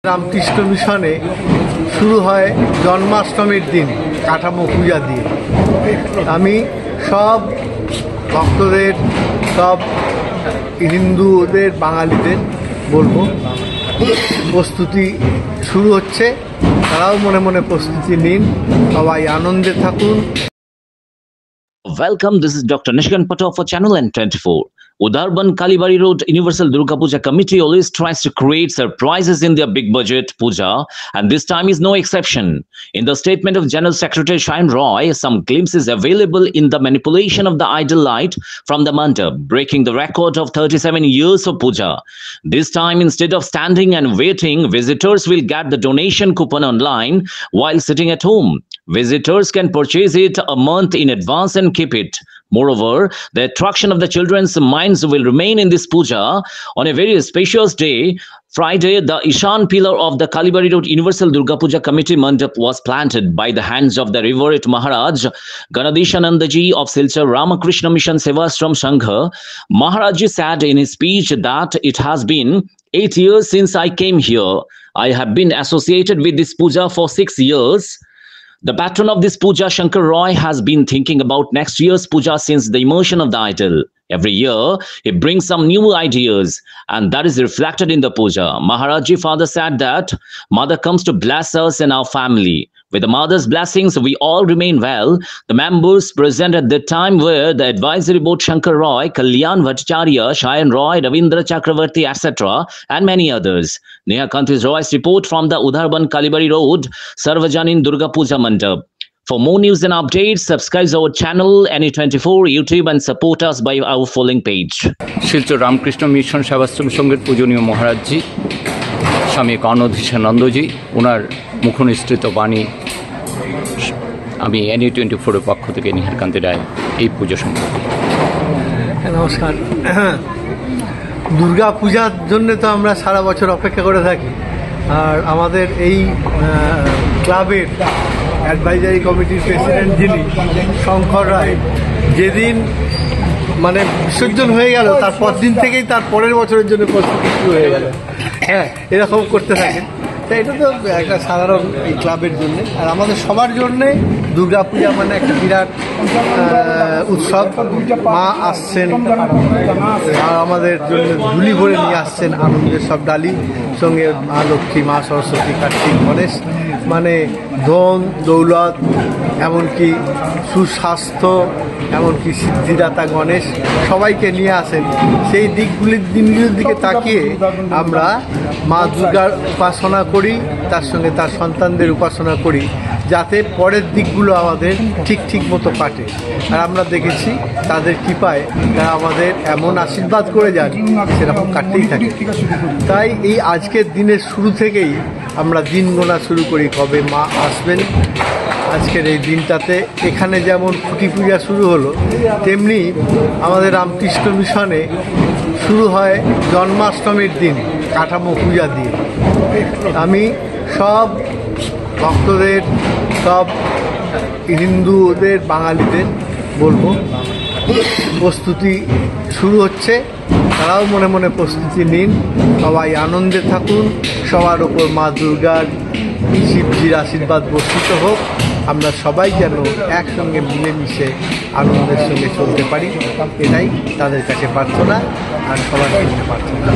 রামকৃষ্ণ মিশনে শুরু হয় জন্মাষ্টমীর দিন কাঠামো পূজা দিয়ে। আমি সব ভক্তদের, সব হিন্দুদের, বাঙালিদের বলবো, প্রস্তুতি শুরু হচ্ছে, তারাও মনে মনে প্রস্তুতি নিন, সবাই আনন্দে থাকুন। Welcome, this is Dr. Nishkan Patel for Channel N24. Udharban Kalibari Road Universal Durga Puja Committee always tries to create surprises in their big budget puja, and this time is no exception. In the statement of General Secretary Shayan Roy, some glimpses available in the manipulation of the idol light from the mandap, breaking the record of 37 years of puja. This time, instead of standing and waiting, visitors will get the donation coupon online while sitting at home. Visitors can purchase it a month in advance and keep it. Moreover, the attraction of the children's minds will remain in this puja. On a very spacious day, Friday, the Ishan pillar of the Kalibari Road Universal Durga Puja Committee mandap was planted by the hands of the Revered Maharaj Ganadeshanandaji of Silchar Ramakrishna Mission Sevashram Sangha. Maharajji said in his speech that it has been 8 years since I came here. I have been associated with this puja for 6 years. The patron of this puja, Shankar Roy, has been thinking about next year's puja since the immersion of the idol. Every year, he brings some new ideas, and that is reflected in the puja. Maharajji father said that mother comes to bless us and our family. With the mother's blessings, we all remain well. The members present at that time were the advisory board Shankar Roy, Kalyan Bhattacharya, Shayan Roy, Ravindra Chakravarti, etc., and many others. Neha Kantis Roy's report from the Udharban Kalibari Road Sarvajanin Durga Puja Mandap. For more news and updates, subscribe our channel NE24 YouTube and support us by our following page. Silchar Ramakrishna mission Sevashram সংঘের পূজনীয় মহারাজজি স্বামী গণধীশানন্দজি, ওনার মুখনিসৃত বাণী আমি NE24 এর পক্ষ থেকে নিহারকান্তি রায় এই পুজো সম্পর্কে। নমস্কার। দুর্গা পূজার জন্য তো আমরা সারা বছর অপেক্ষা করে থাকি, আর আমাদের এই ক্লাবের অ্যাডভাইজারি কমিটির প্রেসিডেন্ট যিনি শঙ্কর রায়, যেদিন মানে বিসর্জন হয়ে গেল তারপর দিন থেকেই তার পরের বছরের জন্য প্রস্তুতি শুরু হয়ে গেল। হ্যাঁ, এরকম করতে থাকেন। তাই এটা তো একটা সাধারণ এই ক্লাবের জন্যে, আর আমাদের সবার জন্যে দুর্গা পূজা মানে একটা বিরাট উৎসব। মা আসছেন আর আমাদের জন্য ঝুলি ভরে নিয়ে আসছেন আনন্দের সব ডালি, সঙ্গে মা লক্ষ্মী, মা সরস্বতী, কার্তিক, গণেশ, মানে ধন দৌলত, এমনকি সুস্বাস্থ্য, এমনকি সিদ্ধিদাতা গণেশ সবাইকে নিয়ে আসেন। সেই দিনগুলির দিকে তাকিয়ে আমরা মা দুর্গার উপাসনা করি, তার সঙ্গে তার সন্তানদের উপাসনা করি, যাতে পরের দিকগুলো আমাদের ঠিক মতো কাটে। আর আমরা দেখেছি তাদের কৃপায় তারা আমাদের এমন আশীর্বাদ করে যান, সেরকম কাটতেই থাকে। তাই এই আজকের দিনের শুরু থেকেই আমরা দিন গোনা শুরু করি কবে মা আসবেন। আজকের এই দিনটাতে এখানে যেমন খুঁটি পূজা শুরু হলো, তেমনি আমাদের রামকৃষ্ণ মিশনে শুরু হয় জন্মাষ্টমীর দিন কাঠামো পূজা দিয়ে। আমি সব ভক্তদের, সব হিন্দুদের, বাঙালিদের বলবো, প্রস্তুতি শুরু হচ্ছে, তারাও মনে মনে প্রস্তুতি নিন, সবাই আনন্দে থাকুন। সবার ওপর মা দুর্গার, শিবজির আশীর্বাদ বর্ষিত হোক। আমরা সবাই যেন একসঙ্গে মিলেমিশে আনন্দের সঙ্গে চলতে পারি, এটাই তাদের কাছে প্রার্থনা আর সবার জন্য প্রার্থনা।